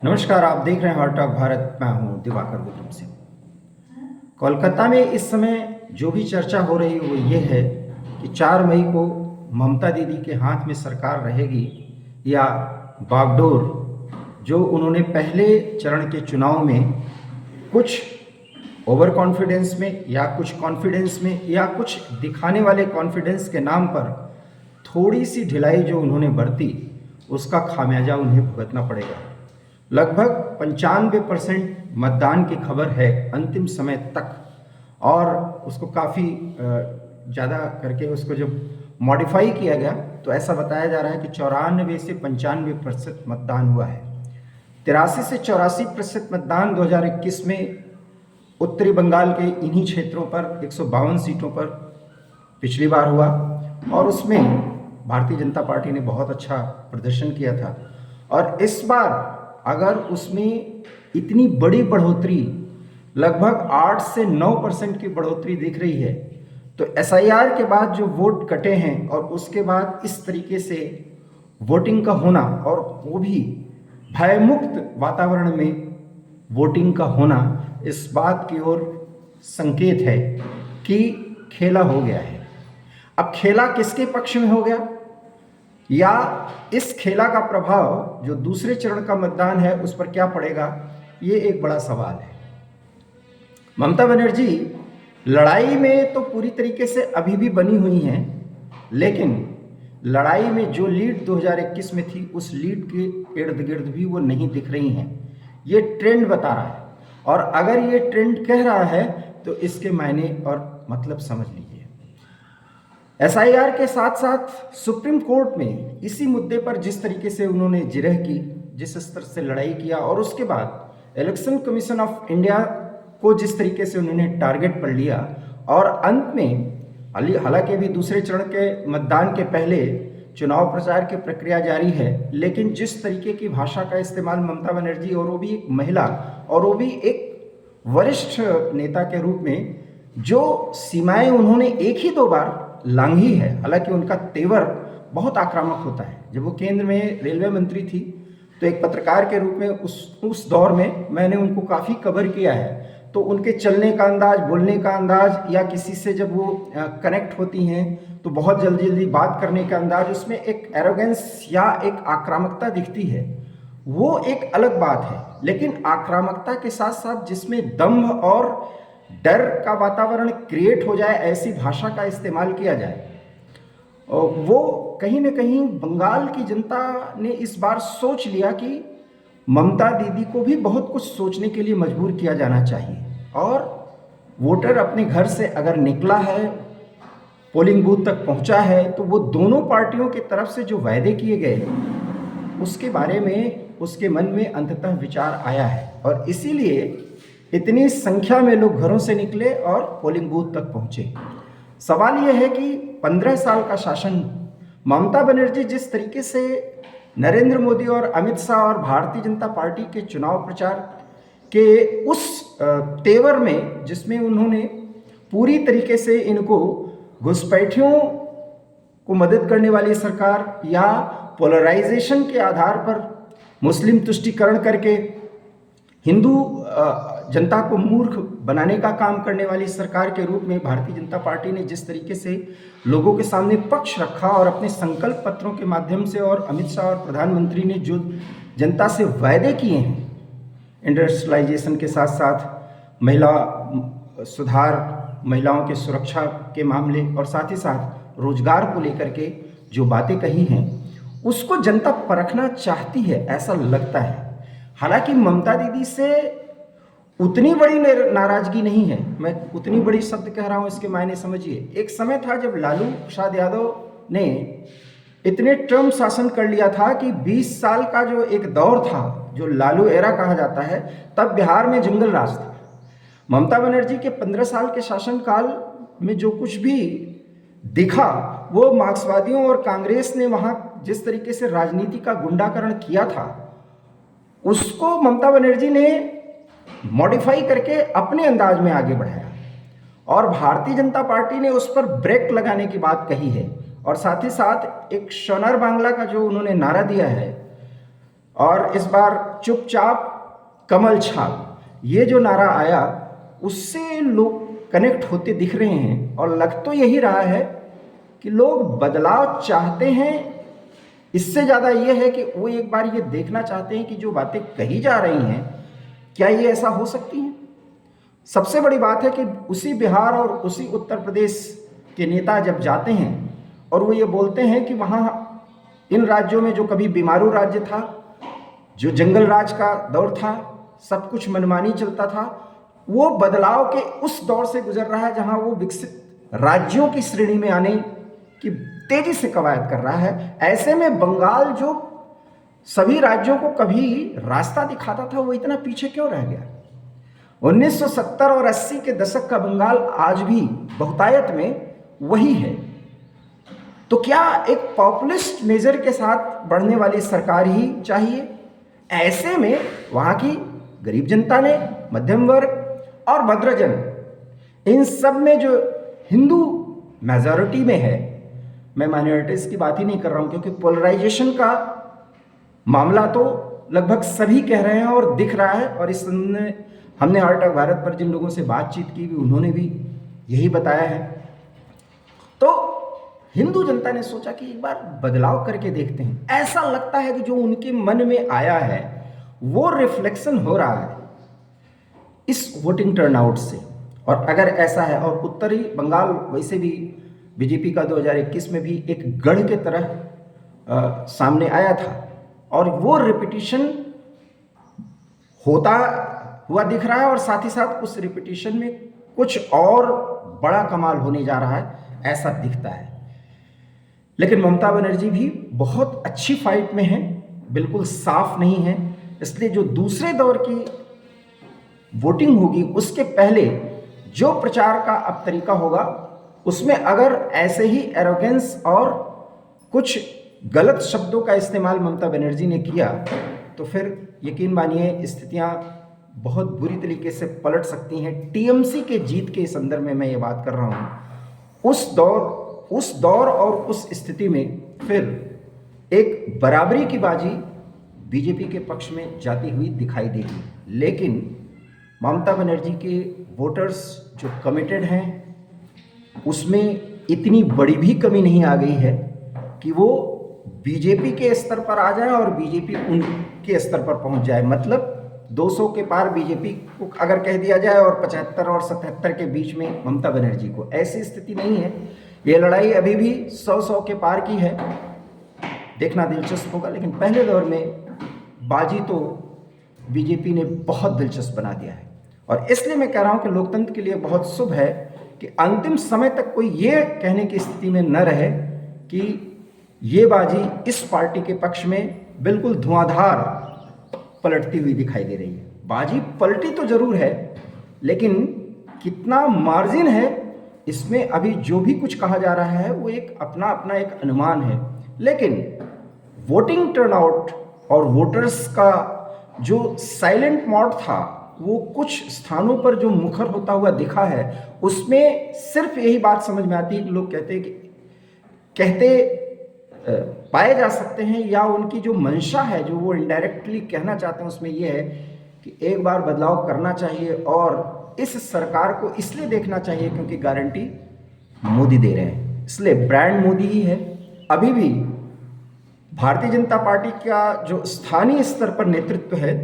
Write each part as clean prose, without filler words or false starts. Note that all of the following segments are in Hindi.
नमस्कार, आप देख रहे हैं हॉट टॉक भारत। मैं हूं दिवाकर विक्रम सिंह। कोलकाता में इस समय जो भी चर्चा हो रही है वो ये है कि 4 मई को ममता दीदी के हाथ में सरकार रहेगी या बागडोर जो उन्होंने पहले चरण के चुनाव में कुछ ओवर कॉन्फिडेंस में या कुछ कॉन्फिडेंस में या कुछ दिखाने वाले कॉन्फिडेंस के नाम पर थोड़ी सी ढिलाई जो उन्होंने बरती, उसका खामियाजा उन्हें भुगतना पड़ेगा। लगभग 95% मतदान की खबर है अंतिम समय तक, और उसको काफ़ी ज़्यादा करके उसको जब मॉडिफाई किया गया तो ऐसा बताया जा रहा है कि 94 से 95% मतदान हुआ है। 83 से 84% मतदान 2021 में उत्तरी बंगाल के इन्हीं क्षेत्रों पर 152 सीटों पर पिछली बार हुआ, और उसमें भारतीय जनता पार्टी ने बहुत अच्छा प्रदर्शन किया था। और इस बार अगर उसमें इतनी बड़ी बढ़ोतरी, लगभग 8 से 9% की बढ़ोतरी दिख रही है, तो एसआईआर के बाद जो वोट कटे हैं और उसके बाद इस तरीके से वोटिंग का होना, और वो भी भयमुक्त वातावरण में वोटिंग का होना, इस बात की ओर संकेत है कि खेला हो गया है। अब खेला किसके पक्ष में हो गया, या इस खेला का प्रभाव जो दूसरे चरण का मतदान है उस पर क्या पड़ेगा, ये एक बड़ा सवाल है। ममता बनर्जी लड़ाई में तो पूरी तरीके से अभी भी बनी हुई हैं, लेकिन लड़ाई में जो लीड 2021 में थी उस लीड के इर्द गिर्द भी वो नहीं दिख रही हैं। ये ट्रेंड बता रहा है, और अगर ये ट्रेंड कह रहा है तो इसके मायने और मतलब समझ लीजिए। एसआईआर के साथ साथ सुप्रीम कोर्ट में इसी मुद्दे पर जिस तरीके से उन्होंने जिरह की, जिस स्तर से लड़ाई किया, और उसके बाद इलेक्शन कमीशन ऑफ इंडिया को जिस तरीके से उन्होंने टारगेट पर लिया, और अंत में हालांकि अभी दूसरे चरण के मतदान के पहले चुनाव प्रचार की प्रक्रिया जारी है, लेकिन जिस तरीके की भाषा का इस्तेमाल ममता बनर्जी, और वो भी एक महिला और वो भी एक वरिष्ठ नेता के रूप में, जो सीमाएं उन्होंने एक ही 2 बार लांघी है। हालांकि उनका तेवर बहुत आक्रामक होता है। जब वो केंद्र में रेलवे मंत्री थी तो एक पत्रकार के रूप में उस दौर में मैंने उनको काफ़ी कवर किया है, तो उनके चलने का अंदाज, बोलने का अंदाज, या किसी से जब वो कनेक्ट होती हैं तो बहुत जल्दी जल्दी बात करने का अंदाज, उसमें एक एरोगेंस या एक आक्रामकता दिखती है। वो एक अलग बात है, लेकिन आक्रामकता के साथ साथ जिसमें दंभ और डर का वातावरण क्रिएट हो जाए, ऐसी भाषा का इस्तेमाल किया जाए, वो कहीं ना कहीं बंगाल की जनता ने इस बार सोच लिया कि ममता दीदी को भी बहुत कुछ सोचने के लिए मजबूर किया जाना चाहिए। और वोटर अपने घर से अगर निकला है, पोलिंग बूथ तक पहुंचा है, तो वो दोनों पार्टियों की तरफ से जो वायदे किए गए उसके बारे में उसके मन में अंततः विचार आया है, और इसीलिए इतनी संख्या में लोग घरों से निकले और पोलिंग बूथ तक पहुंचे। सवाल यह है कि 15 साल का शासन, ममता बनर्जी जिस तरीके से नरेंद्र मोदी और अमित शाह और भारतीय जनता पार्टी के चुनाव प्रचार के उस तेवर में, जिसमें उन्होंने पूरी तरीके से इनको घुसपैठियों को मदद करने वाली सरकार, या पोलराइजेशन के आधार पर मुस्लिम तुष्टीकरण करके हिंदू जनता को मूर्ख बनाने का काम करने वाली सरकार के रूप में भारतीय जनता पार्टी ने जिस तरीके से लोगों के सामने पक्ष रखा, और अपने संकल्प पत्रों के माध्यम से, और अमित शाह और प्रधानमंत्री ने जो जनता से वायदे किए हैं, इंडस्ट्रियलाइजेशन के साथ साथ महिला सुधार, महिलाओं की सुरक्षा के मामले, और साथ ही साथ रोजगार को लेकर के जो बातें कही हैं, उसको जनता परखना चाहती है, ऐसा लगता है। हालांकि ममता दीदी से उतनी बड़ी नाराजगी नहीं है। मैं उतनी बड़ी शब्द कह रहा हूं, इसके मायने समझिए। एक समय था जब लालू प्रसाद यादव ने इतने टर्म शासन कर लिया था कि 20 साल का जो एक दौर था, जो लालू एरा कहा जाता है, तब बिहार में जंगल राज था। ममता बनर्जी के 15 साल के शासनकाल में जो कुछ भी दिखा, वो मार्क्सवादियों और कांग्रेस ने वहां जिस तरीके से राजनीति का गुंडाकरण किया था, उसको ममता बनर्जी ने मॉडिफाई करके अपने अंदाज में आगे बढ़ाया, और भारतीय जनता पार्टी ने उस पर ब्रेक लगाने की बात कही है। और साथ ही साथ एक सोनार बांग्ला का जो उन्होंने नारा दिया है, और इस बार चुपचाप कमल छाप, ये जो नारा आया उससे लोग कनेक्ट होते दिख रहे हैं। और लग तो यही रहा है कि लोग बदलाव चाहते हैं। इससे ज़्यादा ये है कि वो एक बार ये देखना चाहते हैं कि जो बातें कही जा रही हैं क्या ये ऐसा हो सकती हैं। सबसे बड़ी बात है कि उसी बिहार और उसी उत्तर प्रदेश के नेता जब जाते हैं और वो ये बोलते हैं कि वहाँ इन राज्यों में जो कभी बीमारू राज्य था, जो जंगल राज का दौर था, सब कुछ मनमानी चलता था, वो बदलाव के उस दौर से गुजर रहा है जहाँ वो विकसित राज्यों की श्रेणी में आने की तेजी से कवायद कर रहा है। ऐसे में बंगाल जो सभी राज्यों को कभी रास्ता दिखाता था वो इतना पीछे क्यों रह गया। 1970 और 80 के दशक का बंगाल आज भी बहुतायत में वही है। तो क्या एक पॉपुलिस्ट मेजर के साथ बढ़ने वाली सरकार ही चाहिए? ऐसे में वहाँ की गरीब जनता ने, मध्यम वर्ग और भद्रजन, इन सब में जो हिंदू मेजॉरिटी में है, मैं माइनॉरिटीज की बात ही नहीं कर रहा हूँ क्योंकि पोलराइजेशन का मामला तो लगभग सभी कह रहे हैं और दिख रहा है। और इस हमने हार्ट ऑफ भारत पर जिन लोगों से बातचीत की भी उन्होंने भी यही बताया है। तो हिंदू जनता ने सोचा कि एक बार बदलाव करके देखते हैं। ऐसा लगता है कि जो उनके मन में आया है वो रिफ्लेक्शन हो रहा है इस वोटिंग टर्नआउट से। और अगर ऐसा है, और उत्तरी बंगाल वैसे भी बीजेपी का 2021 में भी एक गढ़ के तरह सामने आया था और वो रिपीटिशन होता हुआ दिख रहा है। और साथ ही साथ उस रिपीटिशन में कुछ और बड़ा कमाल होने जा रहा है ऐसा दिखता है। लेकिन ममता बनर्जी भी बहुत अच्छी फाइट में है, बिल्कुल साफ नहीं है। इसलिए जो दूसरे दौर की वोटिंग होगी उसके पहले जो प्रचार का अब तरीका होगा उसमें अगर ऐसे ही एरोगेंस और कुछ गलत शब्दों का इस्तेमाल ममता बनर्जी ने किया तो फिर यकीन मानिए स्थितियां बहुत बुरी तरीके से पलट सकती हैं। टीएमसी के जीत के संदर्भ में मैं ये बात कर रहा हूँ। उस दौर और उस स्थिति में फिर एक बराबरी की बाजी बीजेपी के पक्ष में जाती हुई दिखाई देगी। लेकिन ममता बनर्जी के वोटर्स जो कमिटेड हैं उसमें इतनी बड़ी भी कमी नहीं आ गई है कि वो बीजेपी के स्तर पर आ जाए और बीजेपी उनके स्तर पर पहुंच जाए। मतलब 200 के पार बीजेपी को अगर कह दिया जाए और 75 और 77 के बीच में ममता बनर्जी को, ऐसी स्थिति नहीं है। ये लड़ाई अभी भी 100 के पार की है। देखना दिलचस्प होगा। लेकिन पहले दौर में बाजी तो बीजेपी ने बहुत दिलचस्प बना दिया है। और इसलिए मैं कह रहा हूं कि लोकतंत्र के लिए बहुत शुभ है कि अंतिम समय तक कोई ये कहने की स्थिति में न रहे कि ये बाजी इस पार्टी के पक्ष में बिल्कुल धुआंधार पलटती हुई दिखाई दे रही है। बाजी पलटी तो जरूर है लेकिन कितना मार्जिन है इसमें अभी जो भी कुछ कहा जा रहा है वो एक अपना एक अनुमान है। लेकिन वोटिंग टर्नआउट और वोटर्स का जो साइलेंट मोड था वो कुछ स्थानों पर जो मुखर होता हुआ दिखा है उसमें सिर्फ यही बात समझ में आती है कि लोग कहते पाए जा सकते हैं या उनकी जो मंशा है जो वो इनडायरेक्टली कहना चाहते हैं उसमें ये है कि एक बार बदलाव करना चाहिए और इस सरकार को इसलिए देखना चाहिए क्योंकि गारंटी मोदी दे रहे हैं, इसलिए ब्रांड मोदी ही है। अभी भी भारतीय जनता पार्टी का जो स्थानीय स्तर पर नेतृत्व है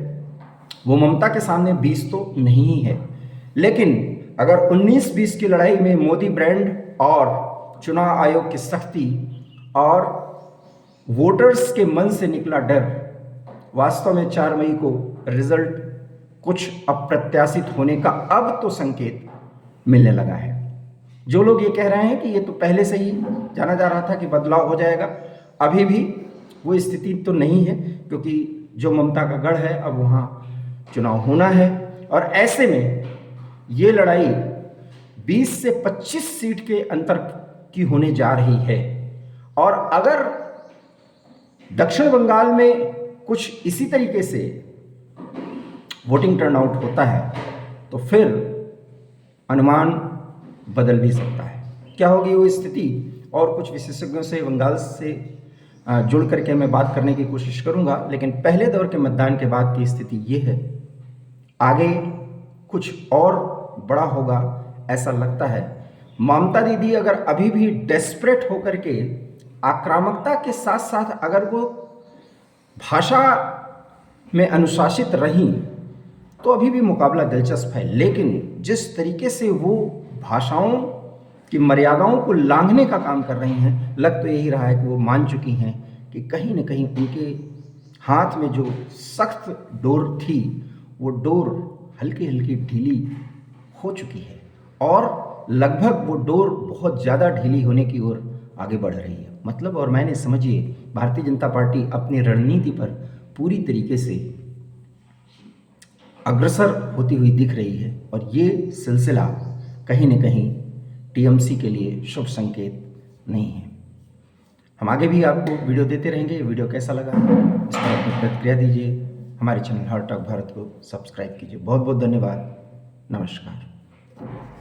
वो ममता के सामने 20 तो नहीं है। लेकिन अगर 19-20 की लड़ाई में मोदी ब्रांड और चुनाव आयोग की सख्ती और वोटर्स के मन से निकला डर वास्तव में 4 मई को रिजल्ट कुछ अप्रत्याशित होने का अब तो संकेत मिलने लगा है। जो लोग ये कह रहे हैं कि ये तो पहले से ही जाना जा रहा था कि बदलाव हो जाएगा, अभी भी वो स्थिति तो नहीं है क्योंकि जो ममता का गढ़ है अब वहाँ चुनाव होना है। और ऐसे में ये लड़ाई 20 से 25 सीट के अंतर की होने जा रही है। और अगर दक्षिण बंगाल में कुछ इसी तरीके से वोटिंग टर्नआउट होता है तो फिर अनुमान बदल भी सकता है। क्या होगी वो स्थिति और कुछ विशेषज्ञों से बंगाल से जुड़ करके मैं बात करने की कोशिश करूंगा। लेकिन पहले दौर के मतदान के बाद की स्थिति ये है, आगे कुछ और बड़ा होगा ऐसा लगता है। ममता दीदी अगर अभी भी डेस्परेट होकर के आक्रामकता के साथ साथ अगर वो भाषा में अनुशासित रहीं तो अभी भी मुकाबला दिलचस्प है। लेकिन जिस तरीके से वो भाषाओं की मर्यादाओं को लांघने का काम कर रही हैं, लग तो यही रहा है कि वो मान चुकी हैं कि कहीं न कहीं उनके हाथ में जो सख्त डोर थी वो डोर हल्की हल्की ढीली हो चुकी है और लगभग वो डोर बहुत ज़्यादा ढीली होने की ओर आगे बढ़ रही है। मतलब और मैंने समझिए भारतीय जनता पार्टी अपनी रणनीति पर पूरी तरीके से अग्रसर होती हुई दिख रही है और ये सिलसिला कहीं न कहीं टीएमसी के लिए शुभ संकेत नहीं है। हम आगे भी आपको वीडियो देते रहेंगे। वीडियो कैसा लगा इस पर अपनी प्रतिक्रिया दीजिए। हमारे चैनल हॉट टॉक भारत को सब्सक्राइब कीजिए। बहुत बहुत धन्यवाद। नमस्कार।